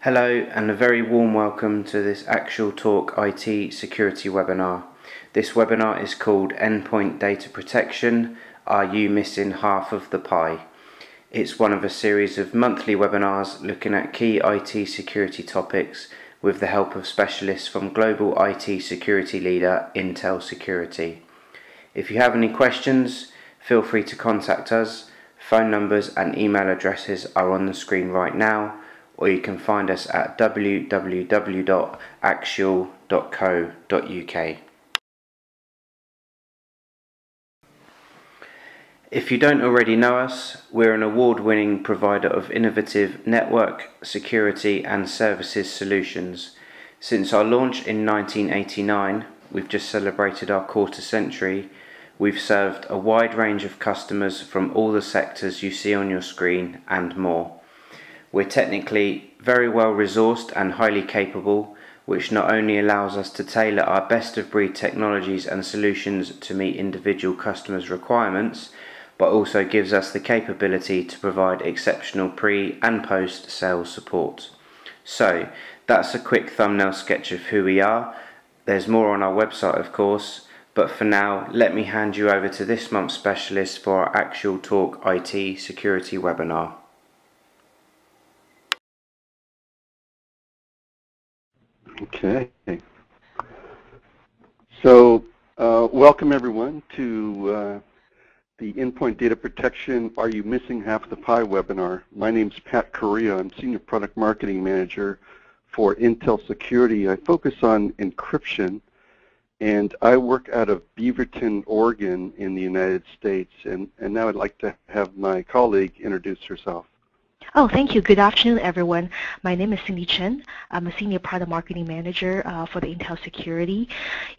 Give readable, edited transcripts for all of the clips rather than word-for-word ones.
Hello and a very warm welcome to this Axial Talk IT security webinar. This webinar is called Endpoint Data Protection, Are You Missing Half of the Pie? It's one of a series of monthly webinars looking at key IT security topics with the help of specialists from global IT security leader Intel Security. If you have any questions, feel free to contact us. Phone numbers and email addresses are on the screen right now, or you can find us at www.axial.co.uk. If you don't already know us, we're an award-winning provider of innovative network, security and services solutions. Since our launch in 1989, we've just celebrated our quarter century. We've served a wide range of customers from all the sectors you see on your screen and more. We're technically very well resourced and highly capable, which not only allows us to tailor our best-of-breed technologies and solutions to meet individual customers' requirements, but also gives us the capability to provide exceptional pre- and post-sales support. So, that's a quick thumbnail sketch of who we are. There's more on our website, of course, but for now, let me hand you over to this month's specialist for our Axial Talk IT security webinar. Okay. So, welcome everyone to the Endpoint Data Protection, Are You Missing Half the Pie webinar. My name is Pat Correa. I'm Senior Product Marketing Manager for Intel Security. I focus on encryption, and I work out of Beaverton, Oregon in the United States. And now I'd like to have my colleague introduce herself. Oh, thank you. Good afternoon, everyone. My name is Cindy Chen. I'm a Senior Product Marketing Manager for the Intel Security,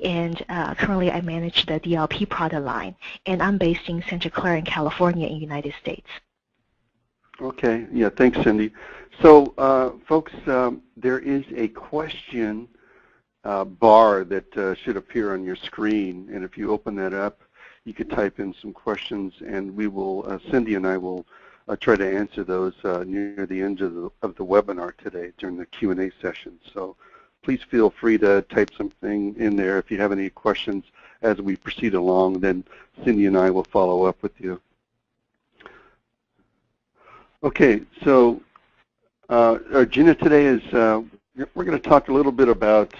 and currently I manage the DLP product line, and I'm based in Santa Clara in California in the United States. Okay. Yeah, thanks, Cindy. So, folks, there is a question bar that should appear on your screen, and if you open that up, you could type in some questions, and we will, Cindy and I will try to answer those near the end of the webinar today during the Q&A session. So please feel free to type something in there. If you have any questions as we proceed along, then Cindy and I will follow up with you. Okay, so our agenda today is we're going to talk a little bit about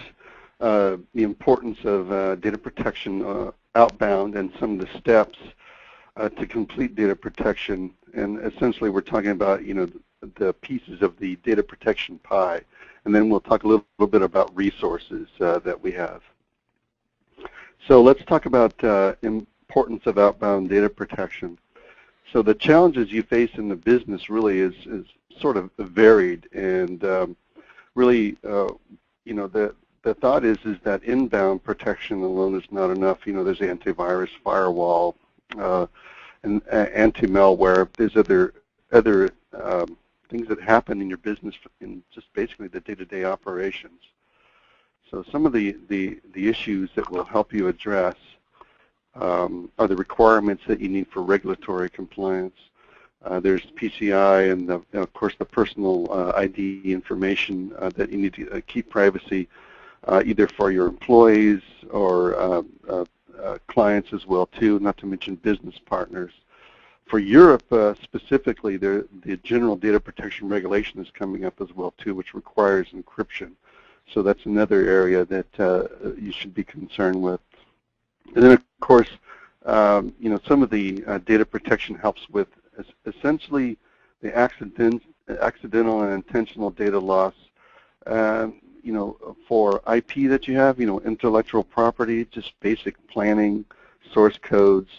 the importance of data protection outbound and some of the steps to complete data protection. And essentially we're talking about, the pieces of the data protection pie. And then we'll talk a little bit about resources that we have. So let's talk about importance of outbound data protection. So the challenges you face in the business really is sort of varied, and really, the thought is that inbound protection alone is not enough. There's antivirus, firewall, and anti-malware. There's other things that happen in your business in just basically the day-to-day operations. So some of the issues that will help you address are the requirements that you need for regulatory compliance. There's PCI and, of course, the personal ID information that you need to keep privacy, either for your employees or clients as well too, not to mention business partners. For Europe specifically, the General Data Protection Regulation is coming up as well too, which requires encryption. So that's another area that you should be concerned with. And then, of course, some of the data protection helps with essentially the accidental and intentional data loss. For IP that you have, intellectual property, just basic planning, source codes,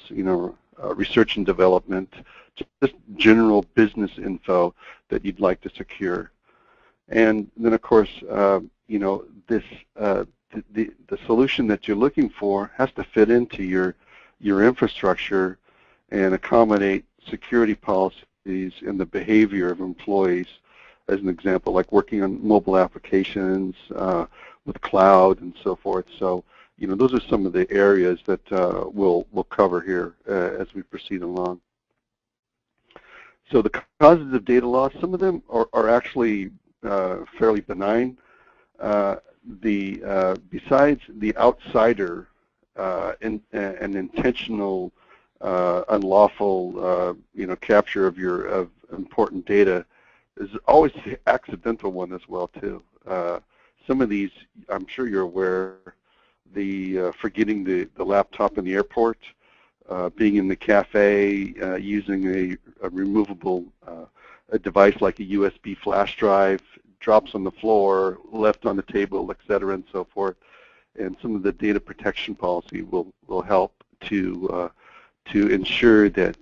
research and development, just general business info that you'd like to secure. And then, of course, the solution that you're looking for has to fit into your infrastructure and accommodate security policies and the behavior of employees. As an example, like working on mobile applications with cloud and so forth. So, those are some of the areas that we'll cover here as we proceed along. So the causes of data loss, some of them are actually fairly benign. Besides the outsider and intentional unlawful capture of important data, is always the accidental one as well too. Some of these, I'm sure you're aware, the forgetting the laptop in the airport, being in the cafe, using a removable a device like a USB flash drive, drops on the floor, left on the table, etc., and so forth. And some of the data protection policy will help to ensure that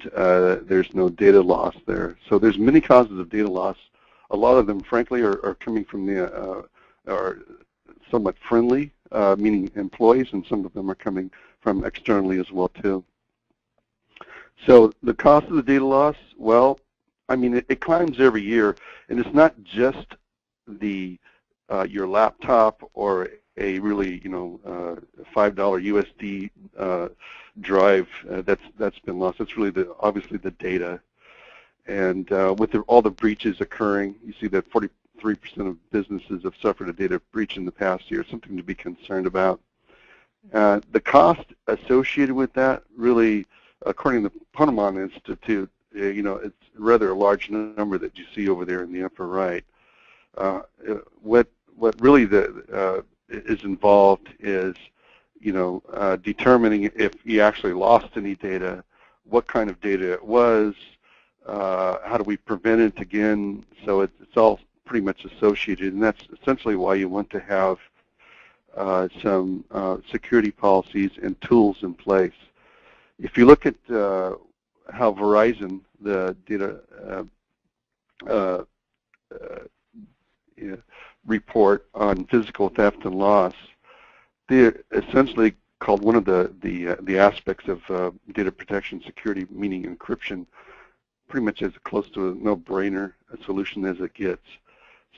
there's no data loss there. So there's many causes of data loss. A lot of them, frankly, are coming from are somewhat friendly, meaning employees, and some of them are coming from externally as well too. So the cost of the data loss, well, I mean, it climbs every year, and it's not just your laptop or a really $5 USD drive that's been lost. It's really obviously the data, and with all the breaches occurring, you see that 43% of businesses have suffered a data breach in the past year. Something to be concerned about. The cost associated with that, really, according to the Ponemon Institute, it's rather a large number that you see over there in the upper right. What really is involved is, determining if you actually lost any data, what kind of data it was, how do we prevent it again. So it's all pretty much associated, and that's essentially why you want to have some security policies and tools in place. If you look at how Verizon, the data report on physical theft and loss, they're essentially called one of the aspects of data protection security, meaning encryption, pretty much as close to a no-brainer solution as it gets.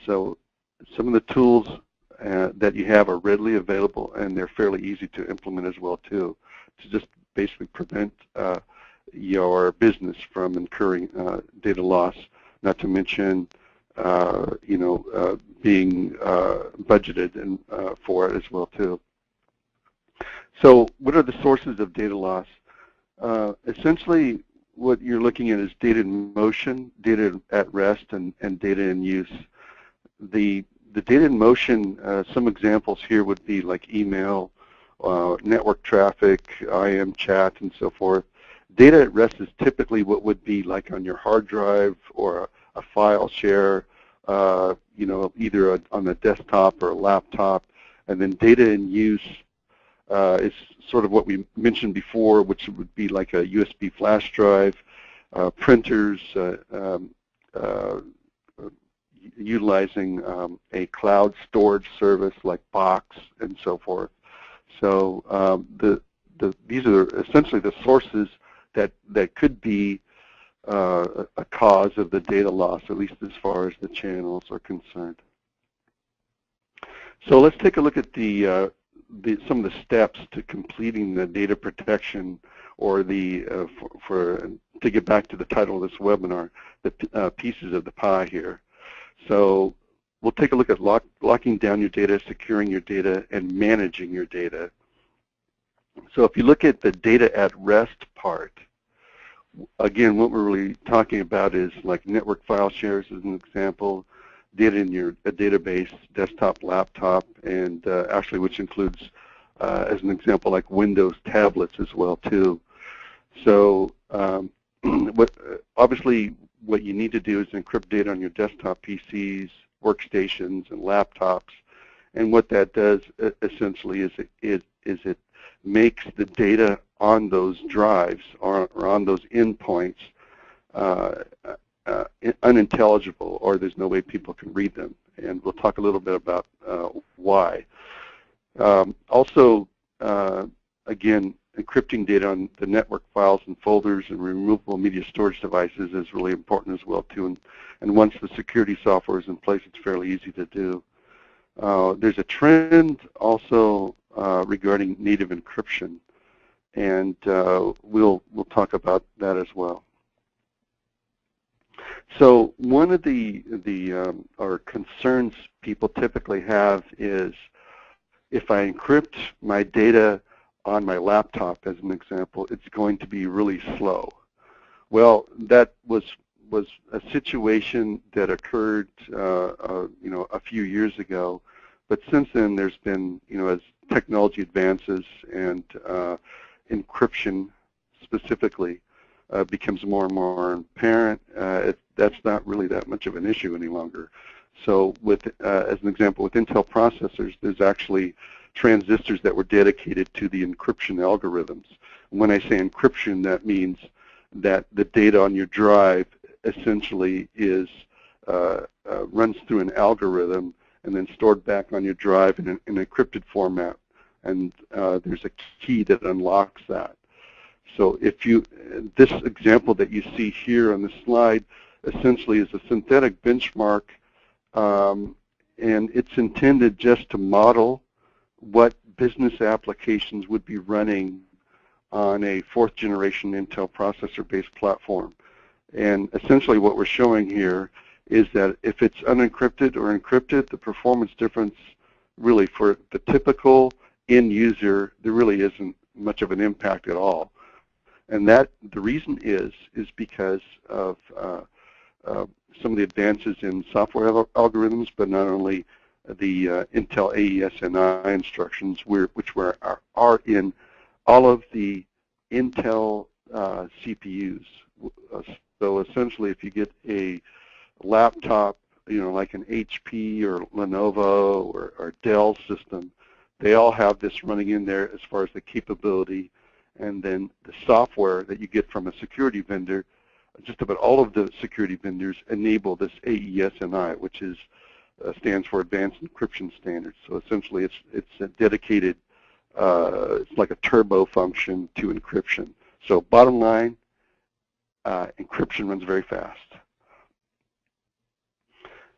So some of the tools that you have are readily available, and they're fairly easy to implement as well too, to just basically prevent your business from incurring data loss, not to mention being budgeted for it as well too. So what are the sources of data loss? Essentially, what you're looking at is data in motion, data at rest, and data in use. The data in motion, some examples here would be like email, network traffic, IM chat, and so forth. Data at rest is typically what would be like on your hard drive or a file share, either on a desktop or a laptop. And then data in use is sort of what we mentioned before, which would be like a USB flash drive, printers, utilizing a cloud storage service like Box and so forth. So these are essentially the sources that could be a cause of the data loss, at least as far as the channels are concerned. So let's take a look at some of the steps to completing the data protection, or to get back to the title of this webinar, the pieces of the pie here. So we'll take a look at locking down your data, securing your data, and managing your data. So if you look at the data at rest part, again, what we're really talking about is like network file shares as an example, data in your database, desktop, laptop, and actually which includes, as an example, like Windows tablets as well too. So obviously what you need to do is encrypt data on your desktop PCs, workstations, and laptops. And what that does essentially is it makes the data on those drives or on those endpoints unintelligible, or there's no way people can read them. And we'll talk a little bit about why. Also, again, encrypting data on the network files and folders and removable media storage devices is really important as well too. And once the security software is in place, it's fairly easy to do. There's a trend also regarding native encryption, and we'll talk about that as well. So one of the or concerns people typically have is if I encrypt my data on my laptop, as an example, it's going to be really slow. Well, that was a situation that occurred, a few years ago, but since then there's been, as technology advances and encryption specifically becomes more and more apparent, that's not really that much of an issue any longer. So with, as an example, with Intel processors, there's actually transistors that were dedicated to the encryption algorithms. When I say encryption, that means that the data on your drive essentially is runs through an algorithm and then stored back on your drive in an encrypted format. And there's a key that unlocks that. So if this example that you see here on the slide essentially is a synthetic benchmark, and it's intended just to model what business applications would be running on a 4th generation Intel processor-based platform. And essentially what we're showing here is that if it's unencrypted or encrypted, the performance difference really for the typical end user, there really isn't much of an impact at all. And that the reason is because of some of the advances in software algorithms, but not only the Intel AES-NI instructions, which are in all of the Intel CPUs. So essentially, if you get a laptop, like an HP or Lenovo or Dell system, they all have this running in there as far as the capability. And then the software that you get from a security vendor, just about all of the security vendors enable this AES-NI, which is stands for Advanced Encryption Standards. So essentially, it's a dedicated, it's like a turbo function to encryption. So bottom line, encryption runs very fast.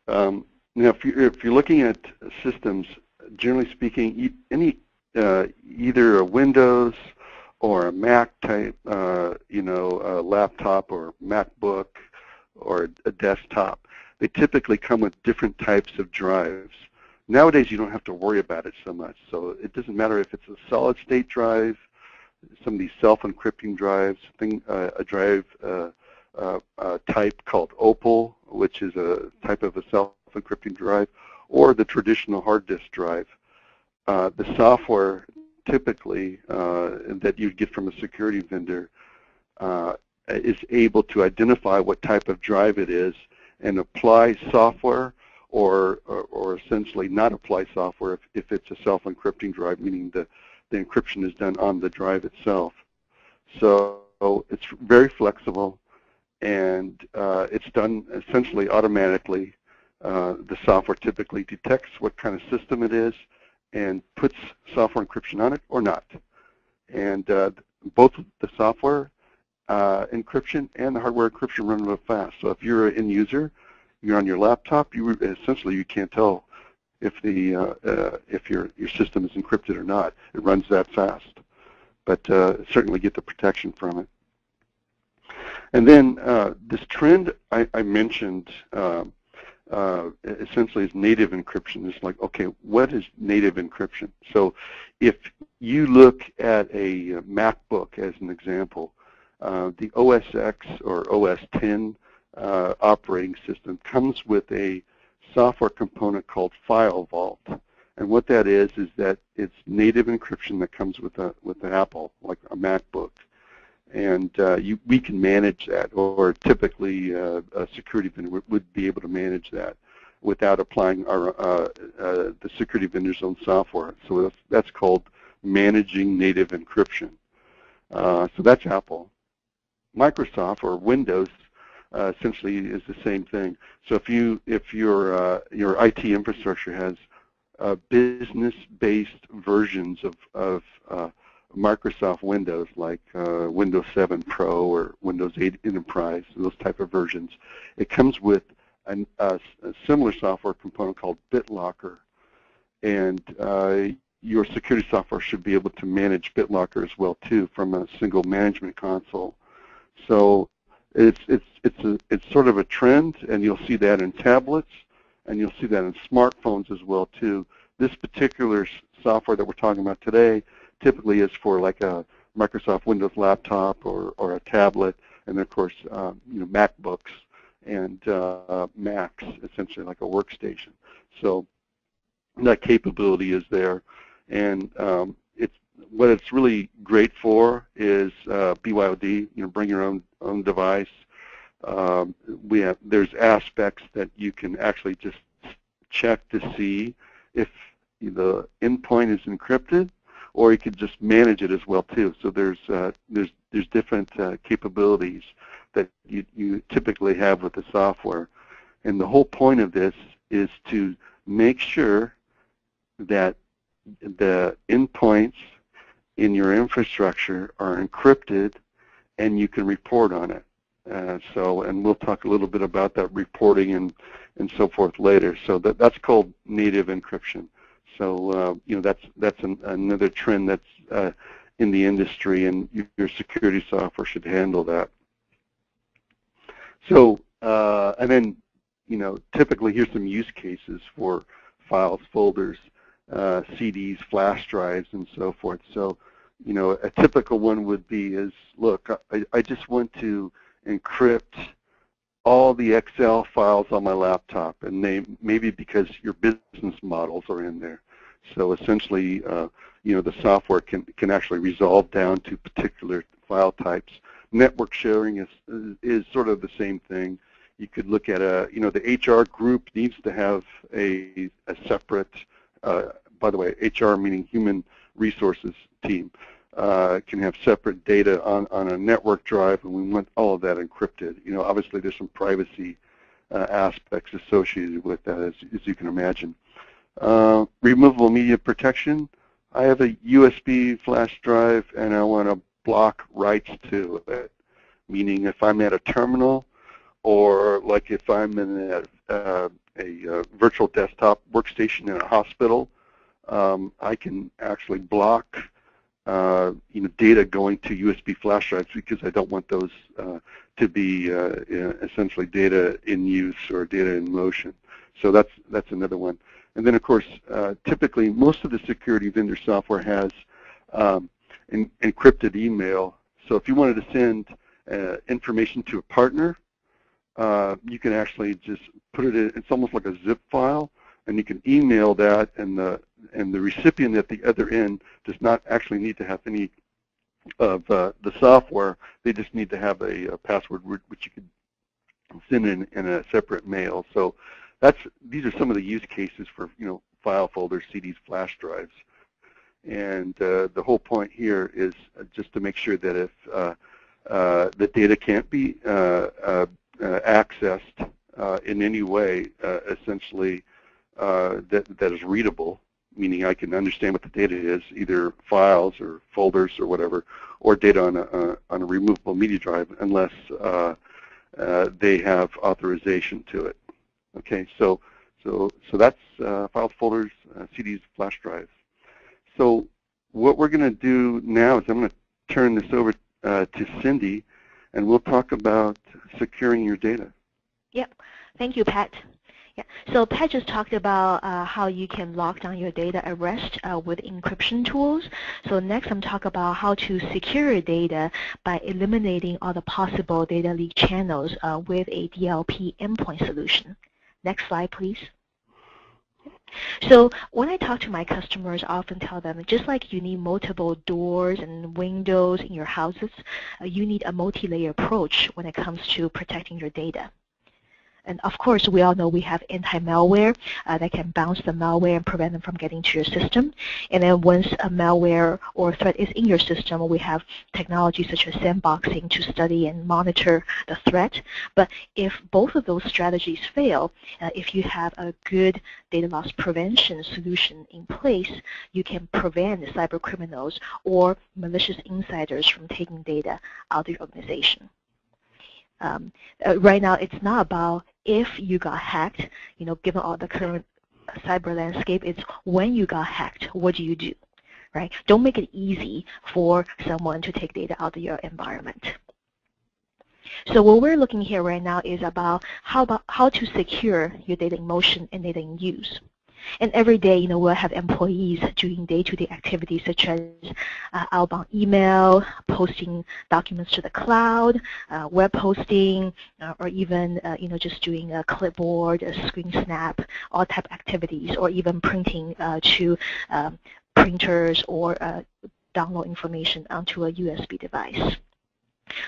Now, if you're looking at systems, generally speaking, either a Windows or a Mac type, a laptop or MacBook or a desktop, they typically come with different types of drives. Nowadays, you don't have to worry about it so much. So it doesn't matter if it's a solid-state drive, some of these self-encrypting drives, a drive type called Opal, which is a type of a self-encrypting drive, or the traditional hard disk drive. The software typically that you'd get from a security vendor is able to identify what type of drive it is and apply software or essentially not apply software if it's a self-encrypting drive, meaning the encryption is done on the drive itself. So it's very flexible, and it's done essentially automatically. The software typically detects what kind of system it is and puts software encryption on it or not. And both the software encryption and the hardware encryption run real fast. So if you're an end user, you're on your laptop, essentially you can't tell if your system is encrypted or not. It runs that fast, but certainly get the protection from it. And then this trend I mentioned essentially is native encryption. It's like, okay, what is native encryption? So if you look at a MacBook as an example, the OS X or OS X operating system comes with a software component called File Vault. And what that is that it's native encryption that comes with the Apple, like a MacBook. And we can manage that, or typically a security vendor would be able to manage that without applying the security vendor's own software. So that's called managing native encryption. So that's Apple. Microsoft or Windows essentially is the same thing. So if your IT infrastructure has business-based versions of Microsoft Windows, like Windows 7 Pro or Windows 8 Enterprise, those type of versions, it comes with a similar software component called BitLocker, and your security software should be able to manage BitLocker as well too from a single management console. So It's sort of a trend, and you'll see that in tablets, and you'll see that in smartphones as well too. This particular software that we're talking about today typically is for like a Microsoft Windows laptop or a tablet, and of course MacBooks and Macs, essentially like a workstation. So that capability is there, and what it's really great for is BYOD. Bring your own device. There's aspects that you can actually just check to see if the endpoint is encrypted, or you could just manage it as well too. So there's different capabilities that you typically have with the software, and the whole point of this is to make sure that the endpoints in your infrastructure are encrypted and you can report on it. And we'll talk a little bit about that reporting and so forth later. So that's called native encryption. So that's another trend that's in the industry, and your security software should handle that. So and then typically here's some use cases for files, folders, CDs, flash drives, and so forth. So a typical one would be look, I just want to encrypt all the Excel files on my laptop, and maybe because your business models are in there. So essentially, the software can actually resolve down to particular file types. Network sharing is sort of the same thing. You could look at the HR group needs to have a separate, by the way, HR meaning human resources team, can have separate data on a network drive, and we want all of that encrypted. Obviously there's some privacy aspects associated with that, as you can imagine. Removable media protection. I have a USB flash drive, and I want to block writes to it, meaning if I'm at a terminal, or like if I'm in a virtual desktop workstation in a hospital, I can actually block data going to USB flash drives, because I don't want those to be essentially data in use or data in motion. So that's another one. And then of course, typically most of the security vendor software has encrypted email. So if you wanted to send information to a partner, you can actually just put it in. It's almost like a zip file, and you can email that, and the recipient at the other end does not actually need to have any of the software. They just need to have a password which you could send in a separate mail. So these are some of the use cases for file folders, CDs, flash drives. And the whole point here is just to make sure that if the data can't be accessed in any way, essentially that is readable, meaning I can understand what the data is, either files or folders or whatever, or data on a removable media drive, unless they have authorization to it. Okay, so that's files, folders, CDs, flash drives. So what we're going to do now is I'm going to turn this over to Cindy, and we'll talk about securing your data. Yep. Thank you, Pat. Yeah. So Pat just talked about how you can lock down your data at rest with encryption tools. So next I'm talking about how to secure your data by eliminating all the possible data leak channels with a DLP endpoint solution. Next slide, please. So when I talk to my customers, I often tell them, just like you need multiple doors and windows in your houses, you need a multi-layer approach when it comes to protecting your data. And of course, we all know we have anti-malware that can bounce the malware and prevent them from getting to your system. And then once a malware or threat is in your system, we have technology such as sandboxing to study and monitor the threat. But if both of those strategies fail, if you have a good data loss prevention solution in place, you can prevent cyber criminals or malicious insiders from taking data out of your organization. Right now, it's not about if you got hacked, given all the current cyber landscape, it's when you got hacked, what do you do, right? Don't make it easy for someone to take data out of your environment. So what we're looking here right now is about how to secure your data in motion and data in use. And every day, we'll have employees doing day-to-day activities such as outbound email, posting documents to the cloud, web hosting, or even, just doing a clipboard, a screen snap, all type of activities, or even printing to printers or download information onto a USB device.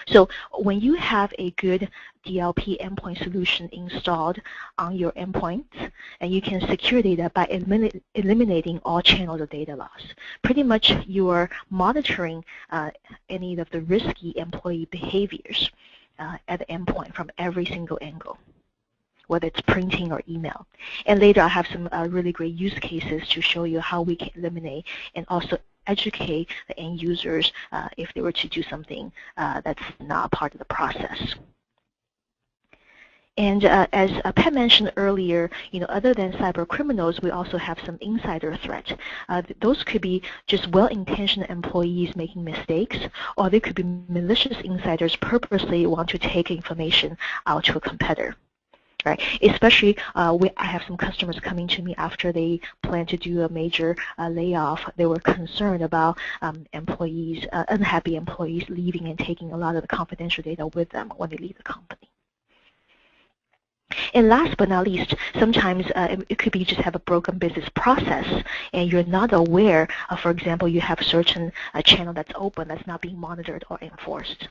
So when you have a good DLP endpoint solution installed on your endpoints, and you can secure data by eliminating all channels of data loss. Pretty much you are monitoring any of the risky employee behaviors at the endpoint from every single angle, whether it's printing or email. And later I have some really great use cases to show you how we can eliminate and also educate the end users if they were to do something that's not part of the process. And as Pat mentioned earlier, other than cyber criminals, we also have some insider threat. Those could be just well-intentioned employees making mistakes, or they could be malicious insiders purposely want to take information out to a competitor. Right, especially I have some customers coming to me after they plan to do a major layoff. They were concerned about employees, unhappy employees leaving and taking a lot of the confidential data with them when they leave the company. And last but not least, sometimes it could be just have a broken business process and you're not aware, for example, you have a certain channel that's open that's not being monitored or enforced.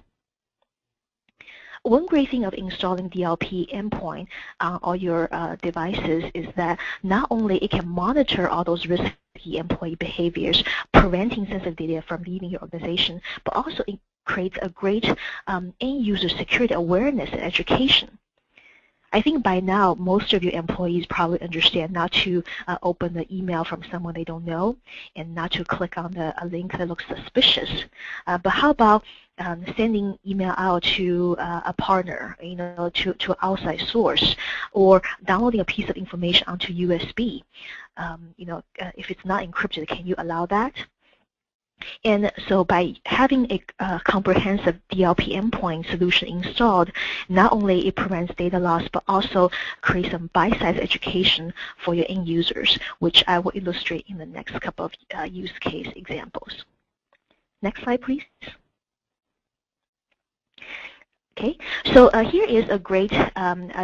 One great thing of installing DLP endpoint on all your devices is that not only it can monitor all those risky employee behaviors, preventing sensitive data from leaving your organization, but also it creates a great end-user security awareness and education. I think by now, most of your employees probably understand not to open the email from someone they don't know and not to click on a link that looks suspicious. But how about sending email out to a partner, to an outside source, or downloading a piece of information onto USB? If it's not encrypted, can you allow that? And so by having a comprehensive DLP endpoint solution installed, not only it prevents data loss, but also creates some bite-sized education for your end users, which I will illustrate in the next couple of use case examples. Next slide, please. Okay, so here is a great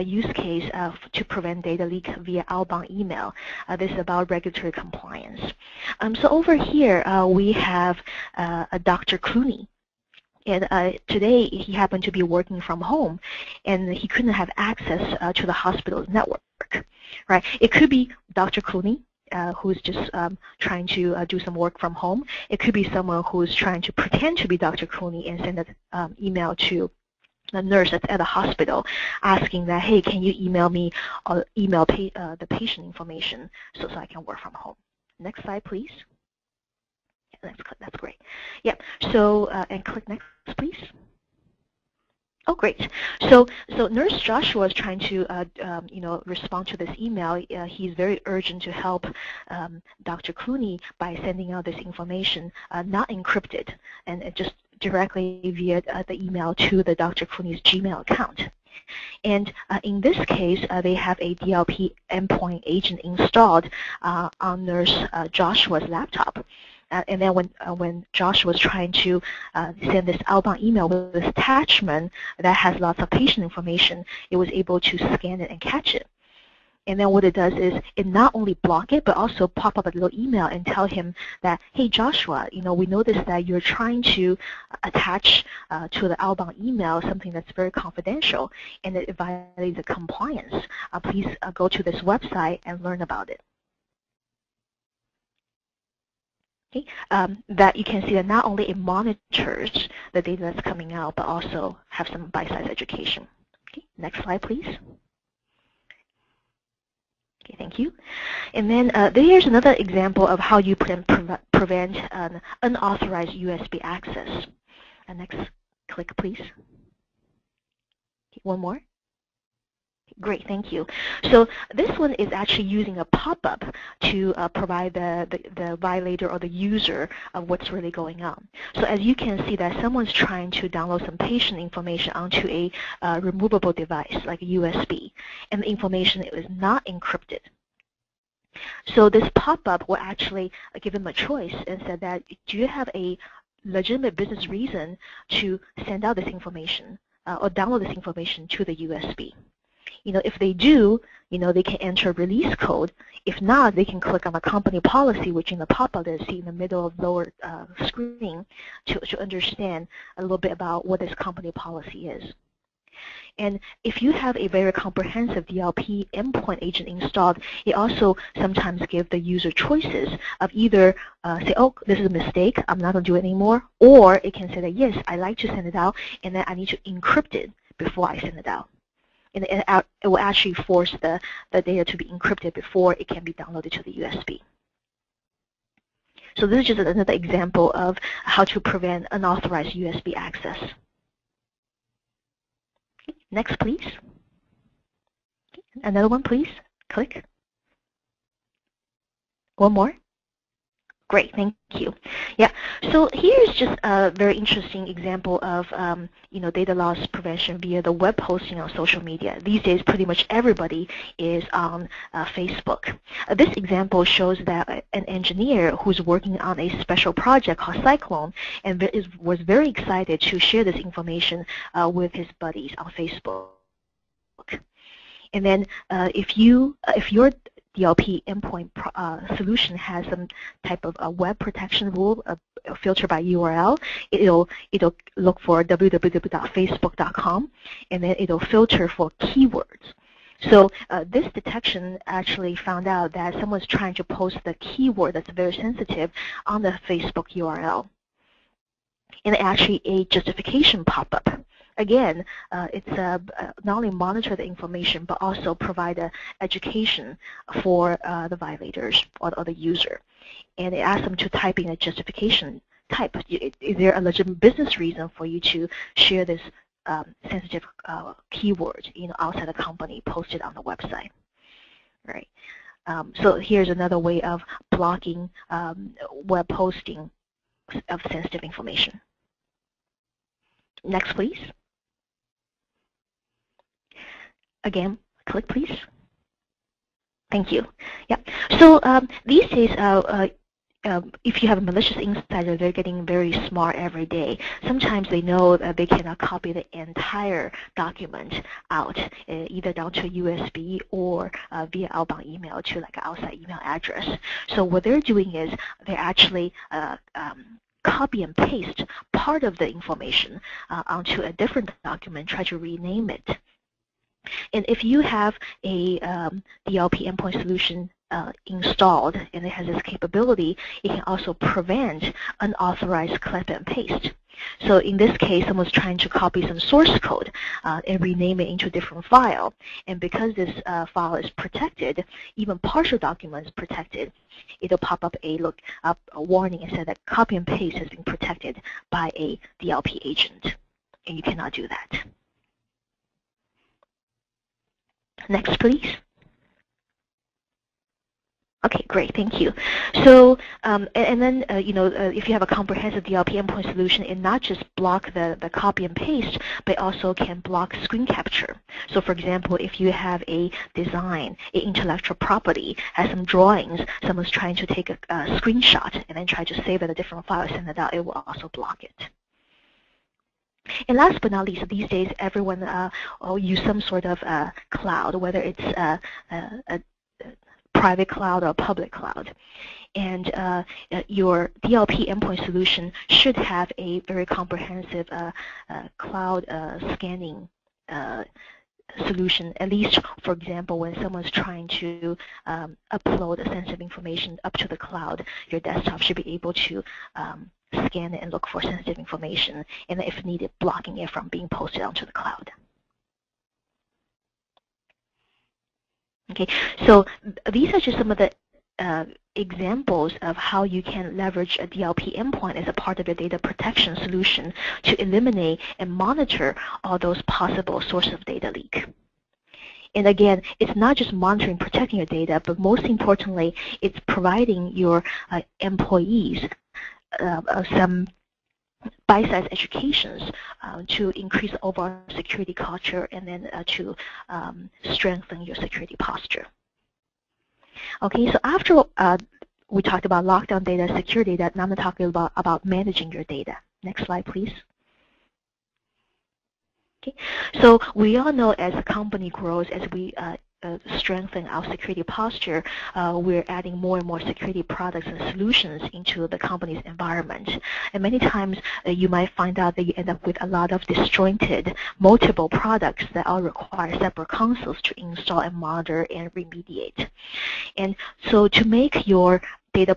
use case to prevent data leak via outbound email. This is about regulatory compliance. So over here we have a Dr. Clooney. And today he happened to be working from home, and he couldn't have access to the hospital's network. Right? It could be Dr. Clooney, who's just trying to do some work from home. It could be someone who's trying to pretend to be Dr. Clooney and send an email to the nurse that's at the hospital asking that, hey, can you email me or email the patient information so I can work from home. Next slide, please. Yeah, that's great. Yep. So and click next, please. Oh, great. So Nurse Joshua is trying to respond to this email. He's very urgent to help Dr. Clooney by sending out this information, not encrypted, and just directly via the email to the Dr. Clooney's Gmail account. And in this case, they have a DLP endpoint agent installed on Nurse Joshua's laptop. And then when Josh was trying to send this outbound email with this attachment that has lots of patient information, it was able to scan it and catch it. And then what it does is it not only block it, but also pop up a little email and tell him that, hey, Joshua, we noticed that you're trying to attach to the outbound email something that's very confidential, and it violates the compliance. Please go to this website and learn about it. Okay, that you can see that not only it monitors the data that's coming out, but also have some bite-sized education. Okay, next slide, please. Okay, thank you. And then here's another example of how you prevent unauthorized USB access. Next, click, please. Okay, one more. Great, thank you. So this one is actually using a pop-up to provide the violator or the user of what's really going on. So as you can see that someone's trying to download some patient information onto a removable device like a USB, and the information is not encrypted. So this pop-up will actually give them a choice and said that, do you have a legitimate business reason to send out this information or download this information to the USB? If they do, they can enter a release code. If not, they can click on the company policy, which in the pop-up they see in the middle of lower screen to understand a little bit about what this company policy is. And if you have a very comprehensive DLP endpoint agent installed, it also sometimes gives the user choices of either say, oh, this is a mistake, I'm not going to do it anymore, or it can say that, yes, I like to send it out, and then I need to encrypt it before I send it out. And it will actually force the data to be encrypted before it can be downloaded to the USB. So this is just another example of how to prevent unauthorized USB access. Next, please. Another one, please. Click. One more. Great, thank you. Yeah, so here's just a very interesting example of data loss prevention via the web posting on social media. These days, pretty much everybody is on Facebook. This example shows that an engineer who's working on a special project called Cyclone and was very excited to share this information with his buddies on Facebook. And then if your DLP endpoint solution has some type of a web protection rule, a filter by URL, it'll look for www.facebook.com, and then it'll filter for keywords. So this detection actually found out that someone's trying to post the keyword that's very sensitive on the Facebook URL, and actually a justification pop-up. Again, it's not only monitor the information, but also provide education for the violators or the user. And it asks them to type in a justification type. Is there a legitimate business reason for you to share this sensitive keyword outside the company posted on the website? Right. So here's another way of blocking web posting of sensitive information. Next, please. Again, click, please. Thank you. Yeah. So these days, if you have a malicious insider, they're getting very smart every day. Sometimes they know that they cannot copy the entire document out, either down to a USB or via outbound email to like an outside email address. So what they're doing is they're actually copy and paste part of the information onto a different document, try to rename it. And if you have a DLP endpoint solution installed and it has this capability, it can also prevent unauthorized copy and paste. So in this case, someone's trying to copy some source code and rename it into a different file. And because this file is protected, even partial documents protected, it'll pop up a warning and say that copy and paste has been protected by a DLP agent. And you cannot do that. Next, please. Okay, great, thank you. So, and then, if you have a comprehensive DLP endpoint solution, it not just block the copy and paste, but also can block screen capture. So, for example, if you have a design, an intellectual property, has some drawings, someone's trying to take a screenshot and then try to save it in a different file, send it out, it will also block it. And last but not least, these days everyone will use some sort of cloud, whether it's a private cloud or public cloud. And your DLP endpoint solution should have a very comprehensive cloud scanning solution, at least, for example, when someone's trying to upload sensitive information up to the cloud, your desktop should be able to scan it and look for sensitive information, and if needed, blocking it from being posted onto the cloud. Okay, so these are just some of the examples of how you can leverage a DLP endpoint as a part of your data protection solution to eliminate and monitor all those possible sources of data leak. And again, it's not just monitoring, protecting your data, but most importantly, it's providing your employees some bite-sized educations to increase overall security culture and then to strengthen your security posture. Okay, so after we talked about lockdown data, secure data, now I'm talking about managing your data. Next slide, please. Okay, so we all know as the company grows, as we strengthen our security posture, we're adding more and more security products and solutions into the company's environment. And many times you might find out that you end up with a lot of disjointed, multiple products that all require separate consoles to install and monitor and remediate. And so to make your data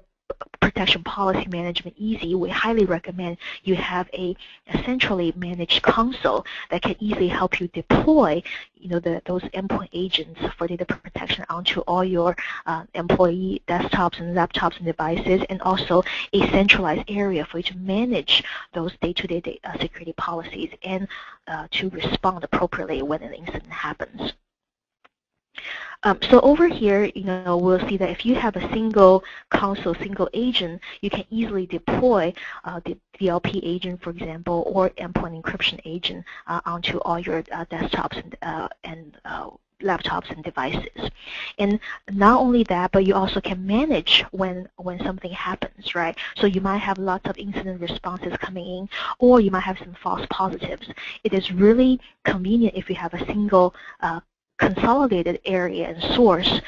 protection policy management easy, we highly recommend you have a centrally managed console that can easily help you deploy those endpoint agents for data protection onto all your employee desktops and laptops and devices, and also a centralized area for you to manage those day-to-day security policies and to respond appropriately when an incident happens. So over here, we'll see that if you have a single console, single agent, you can easily deploy the DLP agent, for example, or endpoint encryption agent onto all your desktops and laptops and devices. And not only that, but you also can manage when something happens, right? So you might have lots of incident responses coming in, or you might have some false positives. It is really convenient if you have a single consolidated area and source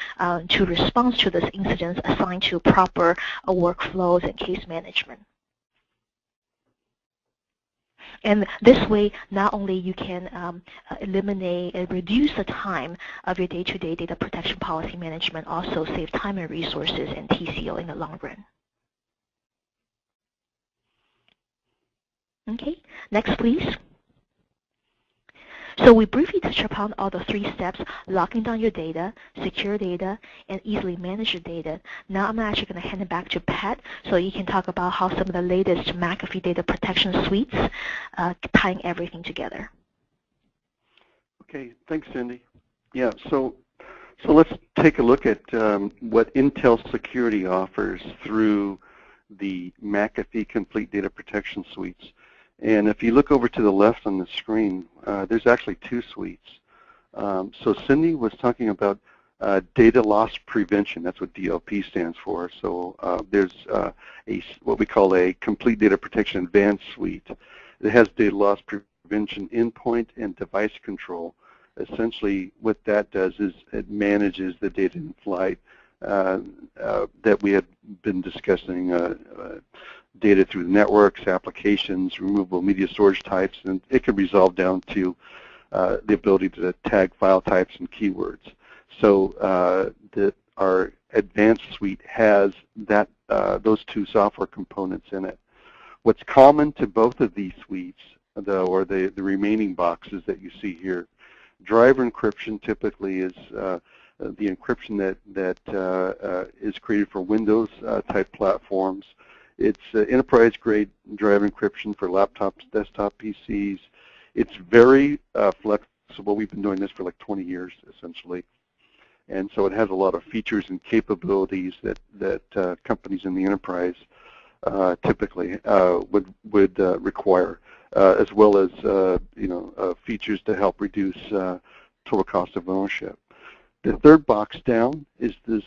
to respond to those incidents assigned to proper workflows and case management. And this way, not only you can eliminate and reduce the time of your day-to-day data protection policy management, also save time and resources and TCO in the long run. Okay, next please. So we briefly touched upon all the 3 steps: locking down your data, secure data, and easily manage your data. Now I'm actually going to hand it back to Pat so you can talk about how some of the latest McAfee data protection suites tying everything together. Okay, thanks, Cindy. Yeah, so let's take a look at what Intel Security offers through the McAfee Complete Data Protection Suites. And if you look over to the left on the screen, there's actually 2 suites. So Cindy was talking about data loss prevention. That's what DLP stands for. So there's what we call a Complete Data Protection Advanced Suite. It has data loss prevention, endpoint, and device control. Essentially, what that does is it manages the data in flight that we had been discussing, data through networks, applications, removable media storage types, and it can resolve down to the ability to tag file types and keywords. So our advanced suite has that those 2 software components in it. What's common to both of these suites, though, are the remaining boxes that you see here. Driver encryption typically is the encryption that is created for Windows type platforms. It's enterprise-grade drive encryption for laptops, desktop PCs. It's very flexible. We've been doing this for like 20 years, essentially. And so it has a lot of features and capabilities that companies in the enterprise typically would require, as well as features to help reduce total cost of ownership. The third box down is this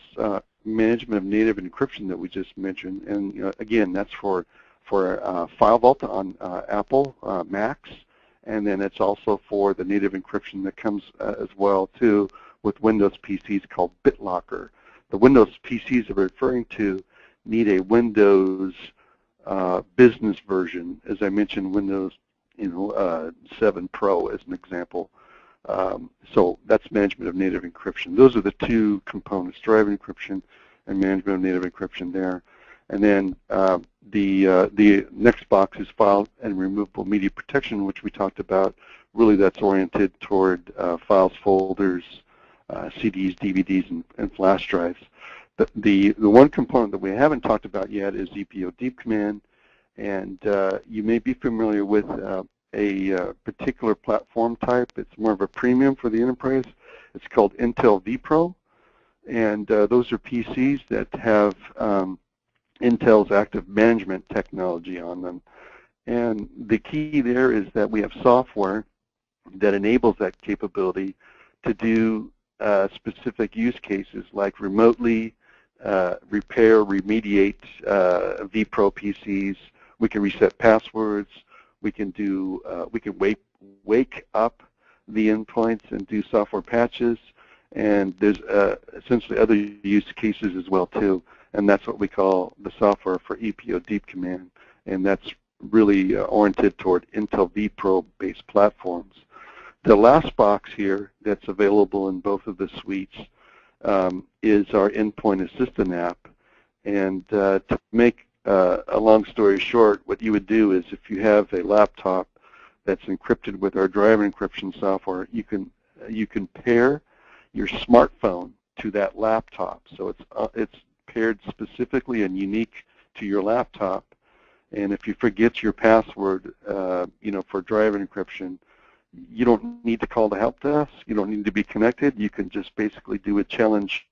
management of native encryption that we just mentioned, and again, that's for File Vault on Apple Macs, and then it's also for the native encryption that comes as well too with Windows PCs called BitLocker. The Windows PCs are referring to need a Windows business version, as I mentioned, Windows 7 Pro as an example. So that's management of native encryption. Those are the 2 components: drive encryption and management of native encryption there. And then the next box is file and removable media protection, which we talked about. Really, that's oriented toward files, folders, CDs, DVDs, and flash drives. The one component that we haven't talked about yet is EPO Deep Command, and you may be familiar with a particular platform type. It's more of a premium for the enterprise. It's called Intel vPro, and those are PCs that have Intel's active management technology on them. And the key there is that we have software that enables that capability to do specific use cases like remotely repair, remediate vPro PCs. We can reset passwords. We can do we can wake up the endpoints and do software patches. And there's essentially other use cases as well too. And that's what we call the software for EPO Deep Command. And that's really oriented toward Intel vPro-based platforms. The last box here that's available in both of the suites is our Endpoint Assistant app. And to make a long story short, what you would do is if you have a laptop that's encrypted with our driver encryption software, you can pair your smartphone to that laptop. So it's paired specifically and unique to your laptop. And if you forget your password, for driver encryption, you don't need to call the help desk. You don't need to be connected. You can just basically do a challenge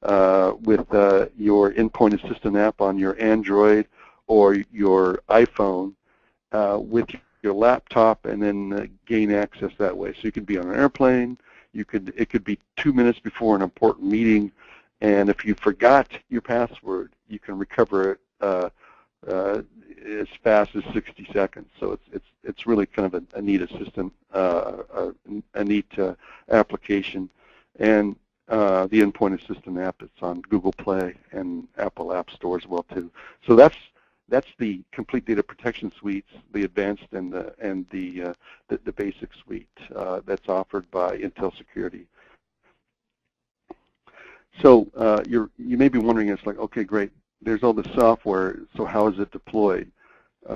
with your Endpoint Assistant app on your Android or your iPhone with your laptop, and then gain access that way. So you could be on an airplane. It could be 2 minutes before an important meeting, and if you forgot your password, you can recover it as fast as 60 seconds. So it's really kind of a neat assistant, a neat application. And the Endpoint Assistant app, it's on Google Play and Apple App Store as well too. So that's the complete data protection suites, the advanced and the basic suite that's offered by Intel Security. So you may be wondering, it's like, okay, great, there's all the software, so how is it deployed?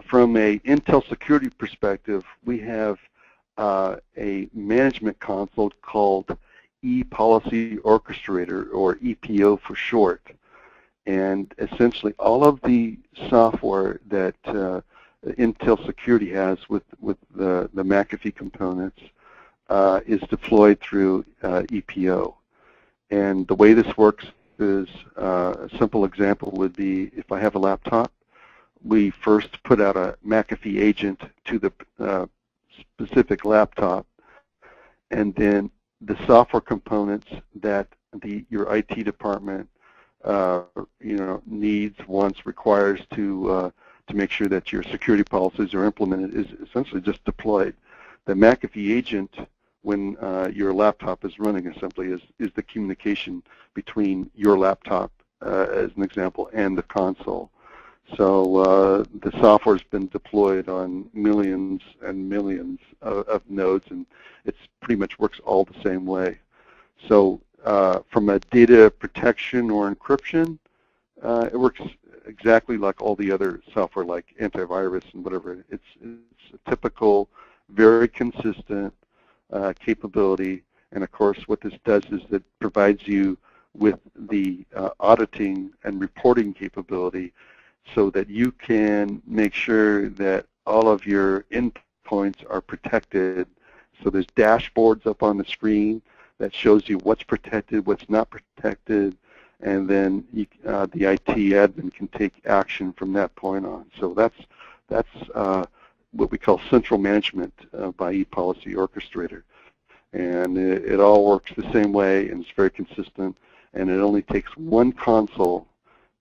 From a Intel Security perspective, we have a management console called ePolicy Orchestrator, or EPO for short. And essentially all of the software that Intel Security has with the McAfee components is deployed through EPO. And the way this works is a simple example would be if I have a laptop, we first put out a McAfee agent to the specific laptop, and then the software components that your IT department needs, wants, requires to make sure that your security policies are implemented is essentially just deployed. The McAfee agent, when your laptop is running, simply is the communication between your laptop, as an example, and the console. So the software's been deployed on millions and millions of nodes, and it pretty much works all the same way. So from a data protection or encryption, it works exactly like all the other software, like antivirus and whatever. It's a typical, very consistent capability. And of course, what this does is it provides you with the auditing and reporting capability so that you can make sure that all of your endpoints are protected. So there's dashboards up on the screen that shows you what's protected, what's not protected, and then the IT admin can take action from that point on. So that's what we call central management by ePolicy Orchestrator. And it all works the same way, and it's very consistent, and it only takes one console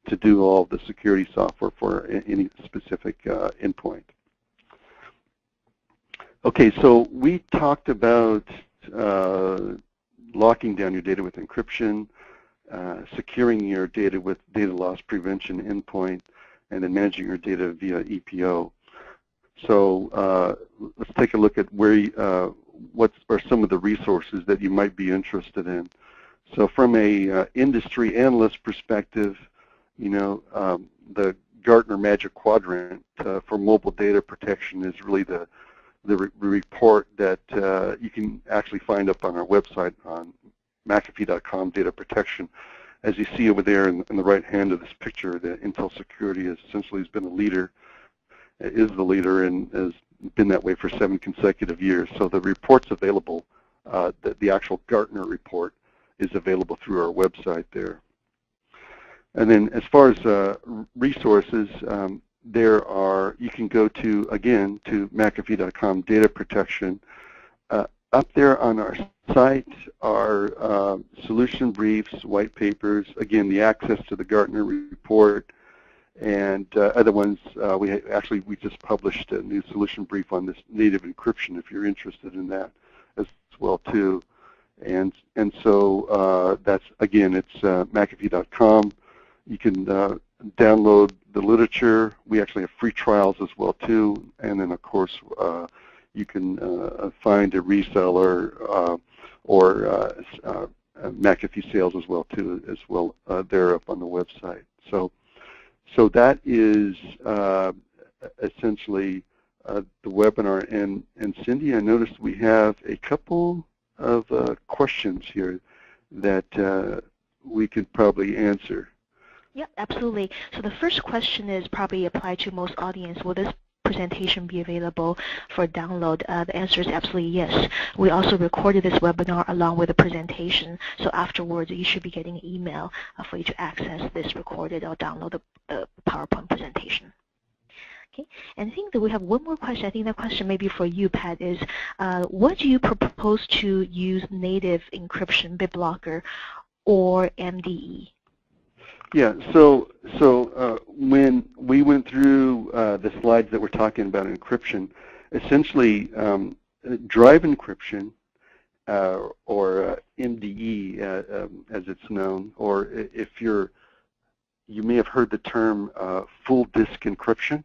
to do all the security software for any specific endpoint. Okay, so we talked about locking down your data with encryption, securing your data with data loss prevention endpoint, and then managing your data via EPO. So let's take a look at where what are some of the resources that you might be interested in. So from a industry analyst perspective, the Gartner Magic Quadrant for mobile data protection is really the report that you can actually find up on our website on McAfee.com, data protection. As you see over there in the right hand of this picture, that Intel Security has essentially been a leader, is the leader, and has been that way for 7 consecutive years. So the report's available the actual Gartner report is available through our website there. And then as far as resources, you can go to, again, to McAfee.com data protection. Up there on our site are solution briefs, white papers, again, the access to the Gartner report, and other ones. We just published a new solution brief on this native encryption, if you're interested in that as well too. And so that's, again, it's McAfee.com. You can download the literature. We actually have free trials as well too, and then of course you can find a reseller or McAfee sales as well too, there up on the website. So that is essentially the webinar. And Cindy, I noticed we have a couple of questions here that we could probably answer. Yeah, absolutely. So the first question is probably applied to most audience. Will this presentation be available for download? The answer is absolutely yes. We also recorded this webinar along with the presentation, so afterwards you should be getting an email for you to access this recorded or download the PowerPoint presentation. Okay, and I think that we have one more question. I think that question may be for you, Pat, is what do you propose to use native encryption, BitBlocker, or MDE? Yeah, so when we went through the slides that were talking about encryption, essentially drive encryption, or MDE as it's known, or if you may have heard the term full disk encryption,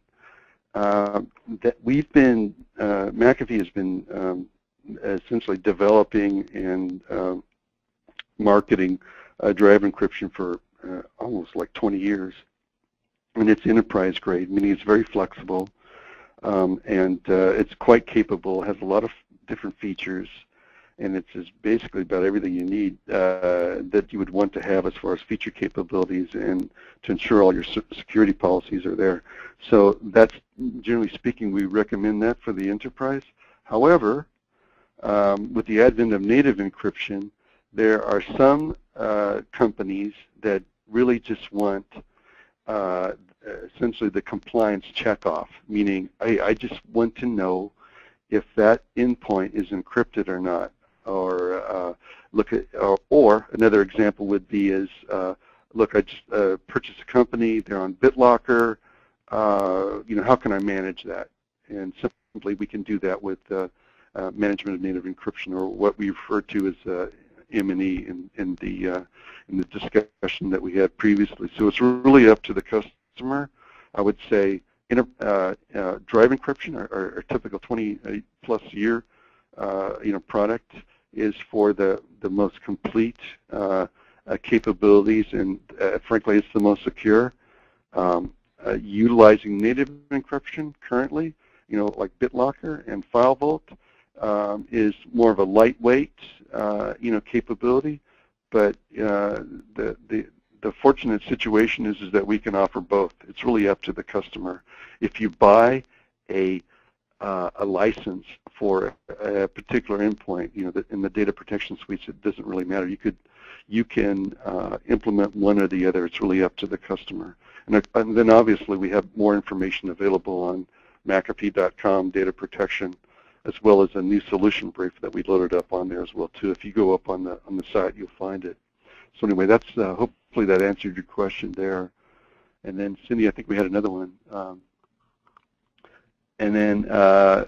that we've been, McAfee has been essentially developing and marketing drive encryption for almost like 20 years, and it's enterprise grade, meaning it's very flexible, and it's quite capable, has a lot of different features, and it's just basically about everything you need that you would want to have as far as feature capabilities and to ensure all your security policies are there. So that's, generally speaking, we recommend that for the enterprise. However, with the advent of native encryption, there are some companies that really just want essentially the compliance checkoff, meaning I just want to know if that endpoint is encrypted or not, or look at, or another example would be is look, I just purchased a company, they're on BitLocker, how can I manage that? And simply we can do that with management of native encryption, or what we refer to as M&E in the discussion that we had previously. So it's really up to the customer. I would say drive encryption, our typical 20+ year product, is for the most complete capabilities, and frankly, it's the most secure. Utilizing native encryption currently, like BitLocker and FileVault, is more of a lightweight, capability. But the fortunate situation is that we can offer both. It's really up to the customer. If you buy a license for a particular endpoint, in the data protection suites, it doesn't really matter. You can implement one or the other. It's really up to the customer. And then obviously we have more information available on McAfee.com data protection, as well as a new solution brief that we loaded up on there as well too. If you go up on the site, you'll find it. So anyway, that's hopefully that answered your question there. And then Cindy, I think we had another one. And then I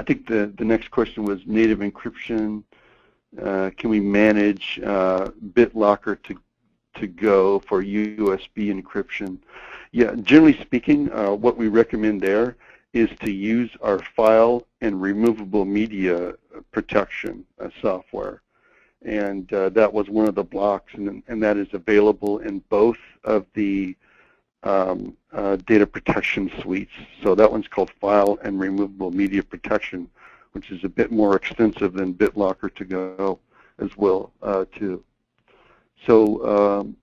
think the next question was native encryption. Can we manage BitLocker to go for USB encryption? Yeah, generally speaking, what we recommend there is to use our file and removable media protection software. And that was one of the blocks, and that is available in both of the data protection suites. So that one's called File and Removable Media Protection, which is a bit more extensive than BitLocker to go as well too. So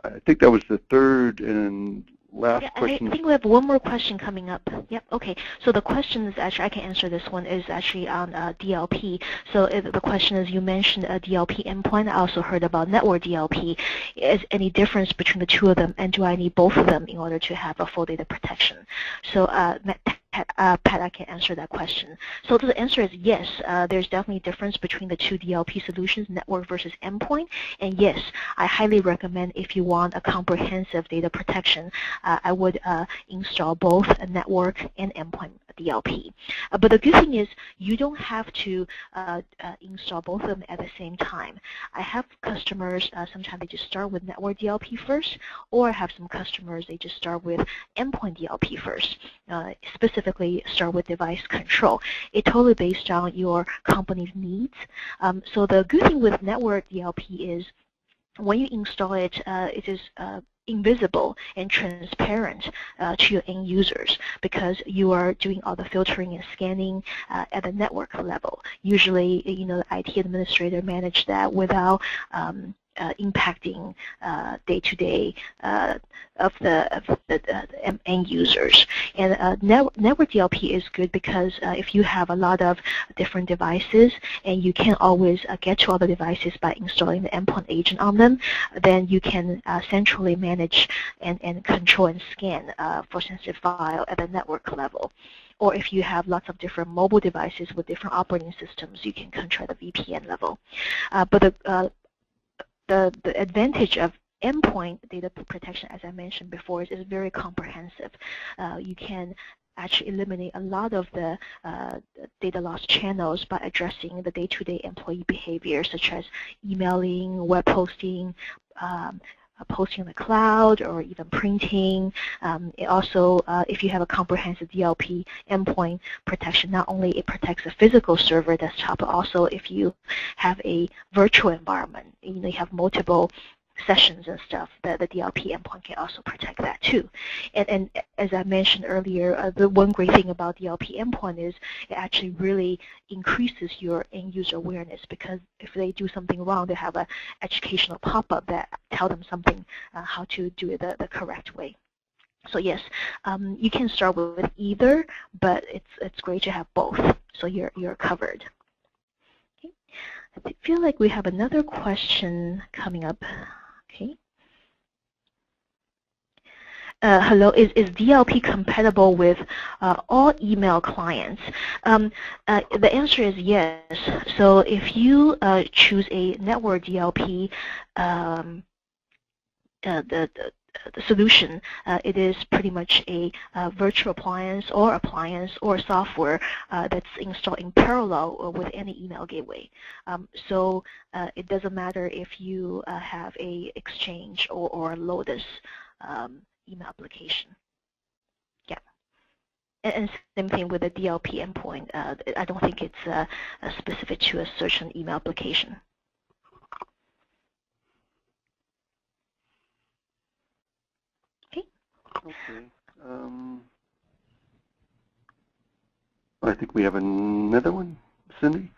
I think that was the third and last Yeah, question. I think we have one more question coming up. Yep, okay. So the question is actually, I can answer this one, is actually on DLP. So the question is, you mentioned a DLP endpoint. I also heard about network DLP. Is any difference between the two of them, and do I need both of them in order to have a full data protection? So Pat, I can answer that question. So the answer is yes. There's definitely a difference between the two DLP solutions, network versus endpoint. And yes, I highly recommend, if you want a comprehensive data protection, I would install both a network and endpoint DLP. But the good thing is, you don't have to install both of them at the same time. I have customers, sometimes they just start with network DLP first, or I have some customers, they just start with endpoint DLP first, specifically start with device control. It totally based on your company's needs. So the good thing with network DLP is, when you install it, it is invisible and transparent to your end users, because you are doing all the filtering and scanning at the network level. Usually, the IT administrator manage that without impacting day-to-day of the end users. And network DLP is good because if you have a lot of different devices and you can't always get to all the devices by installing the endpoint agent on them, then you can centrally manage and control and scan for sensitive file at the network level. Or if you have lots of different mobile devices with different operating systems, you can control the VPN level. But the advantage of endpoint data protection, as I mentioned before, is very comprehensive. You can actually eliminate a lot of the data loss channels by addressing the day-to-day employee behavior, such as emailing, web posting, posting in the cloud, or even printing. It also, if you have a comprehensive DLP endpoint protection, not only it protects the physical server desktop, but also if you have a virtual environment, you have multiple sessions and stuff, the DLP endpoint can also protect that too. And as I mentioned earlier, the one great thing about DLP endpoint is it actually really increases your end user awareness, because if they do something wrong, they have an educational pop-up that tell them something, how to do it the correct way. So yes, you can start with either, but it's great to have both, so you're covered. Okay. I feel like we have another question coming up. Okay. Hello, is DLP compatible with all email clients? The answer is yes. So if you choose a network DLP, the solution, it is pretty much a virtual appliance or software that's installed in parallel with any email gateway. So it doesn't matter if you have a Exchange or Lotus email application. Yeah. And same thing with the DLP endpoint. I don't think it's specific to a certain email application. Okay. I think we have another one, Cindy?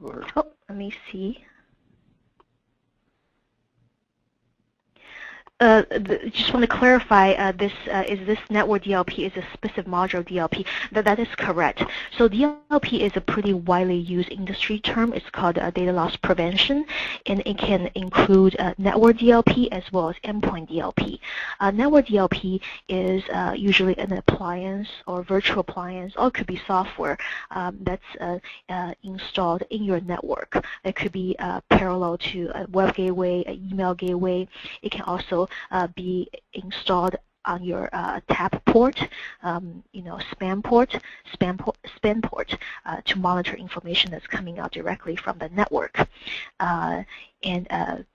Or... Oh, let me see. Just want to clarify, this network DLP is a specific module DLP. That is correct. So DLP is a pretty widely used industry term. It's called data loss prevention, and it can include network DLP as well as endpoint DLP. Network DLP is usually an appliance or virtual appliance, or it could be software that's installed in your network. It could be parallel to a web gateway, an email gateway. It can also be installed on your tap port, spam port to monitor information that's coming out directly from the network. And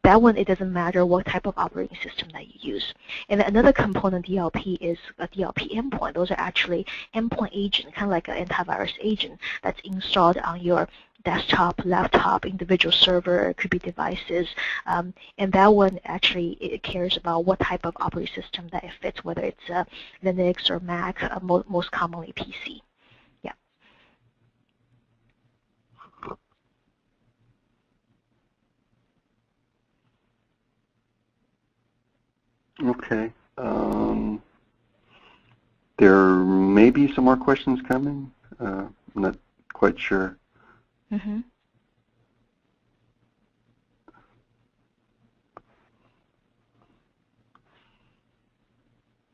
that one, it doesn't matter what type of operating system that you use. And another component DLP is a DLP endpoint. Those are actually endpoint agent, kind of like an antivirus agent that's installed on your desktop, laptop, individual server, it could be devices, and that one actually it cares about what type of operating system that it fits, whether it's Linux or Mac, most commonly PC. Yeah. Okay. there may be some more questions coming. I'm not quite sure. Mm-hmm.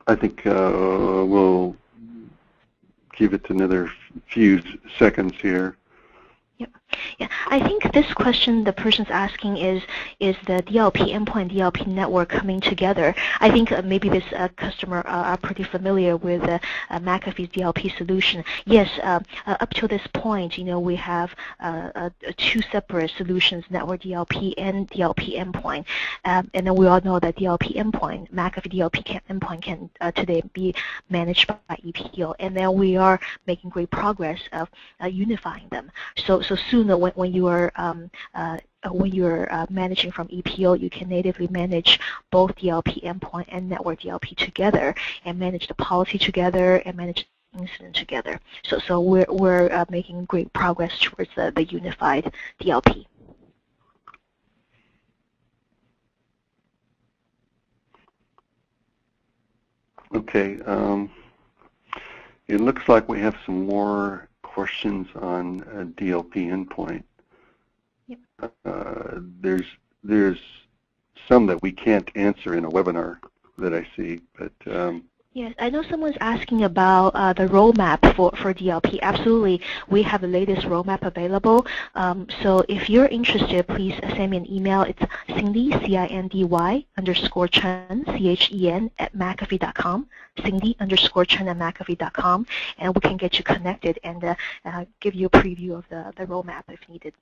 I think we'll give it another few seconds here. Yep. Yeah, I think this question the person's asking is the DLP endpoint DLP network coming together? I think maybe this customer are pretty familiar with McAfee's DLP solution. Yes, up to this point, we have two separate solutions, network DLP and DLP endpoint. And then we all know that DLP endpoint, McAfee DLP endpoint can today be managed by EPO. And then we are making great progress of unifying them. So soon when you are managing from EPO, you can natively manage both DLP endpoint and network DLP together, and manage the policy together, and manage the incident together. So we're making great progress towards the unified DLP. Okay. It looks like we have some more questions on DLP endpoint. Yep. There's some that we can't answer in a webinar that I see, but yes, I know someone's asking about the roadmap for DLP. Absolutely, we have the latest roadmap available. So if you're interested, please send me an email. It's Cindy, C-I-N-D-Y _Chen, C-H-E-N at McAfee.com, Cindy_Chen at McAfee.com, and we can get you connected and give you a preview of the roadmap if needed.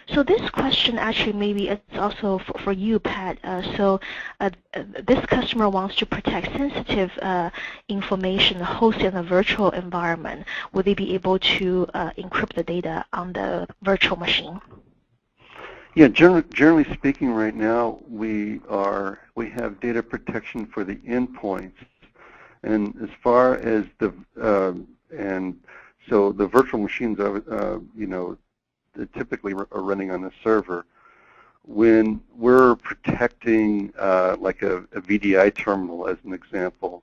So this question actually maybe it's also for you, Pat. This customer wants to protect sensitive information hosted in a virtual environment. Would they be able to encrypt the data on the virtual machine? yeah, generally speaking, right now we have data protection for the endpoints, and as far as the so the virtual machines are they typically are running on the server. When we're protecting like a VDI terminal, as an example,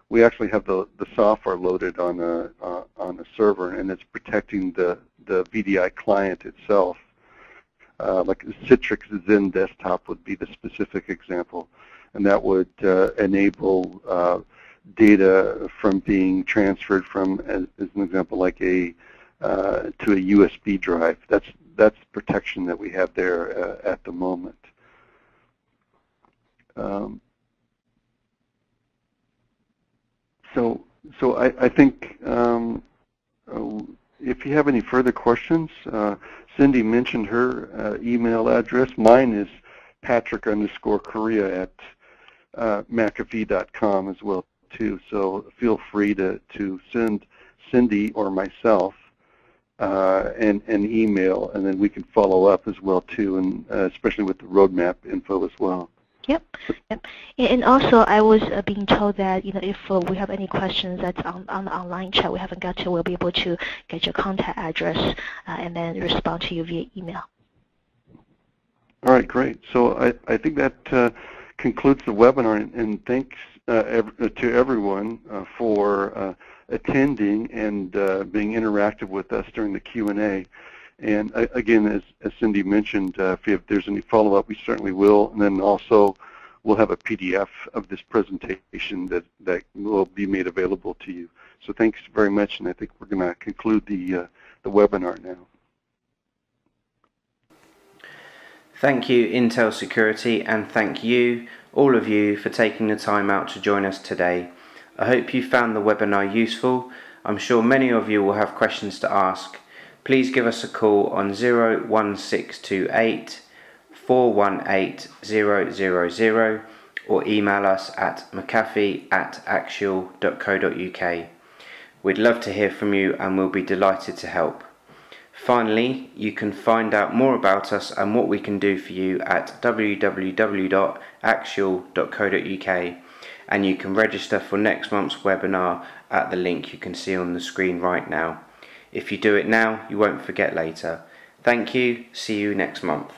we actually have the software loaded on a server, and it's protecting the VDI client itself. Like Citrix Zen Desktop would be the specific example, and that would enable data from being transferred from, as an example, like to a USB drive. That's protection that we have there at the moment. So I think if you have any further questions, Cindy mentioned her email address. Mine is Patrick_Korea at McAfee.com as well too. So feel free to send Cindy or myself an email, and then we can follow up as well too, and especially with the roadmap info as well. Yep. And also, I was being told that if we have any questions that's on the online chat we haven't got to, we'll be able to get your contact address and then respond to you via email. All right, great. So I think that concludes the webinar, and thanks to everyone for attending and being interactive with us during the Q&A. And again, as Cindy mentioned, if there's any follow-up, we certainly will. And then also, we'll have a PDF of this presentation that will be made available to you. So thanks very much, and I think we're going to conclude the webinar now. Thank you, Intel Security, and thank you, all of you, for taking the time out to join us today. I hope you found the webinar useful. I'm sure many of you will have questions to ask. Please give us a call on 01628 418 000 or email us at McAfee@axial.co.uk. We'd love to hear from you, and we'll be delighted to help. Finally, you can find out more about us and what we can do for you at www.axial.co.uk, and you can register for next month's webinar at the link you can see on the screen right now. If you do it now, you won't forget later. Thank you. See you next month.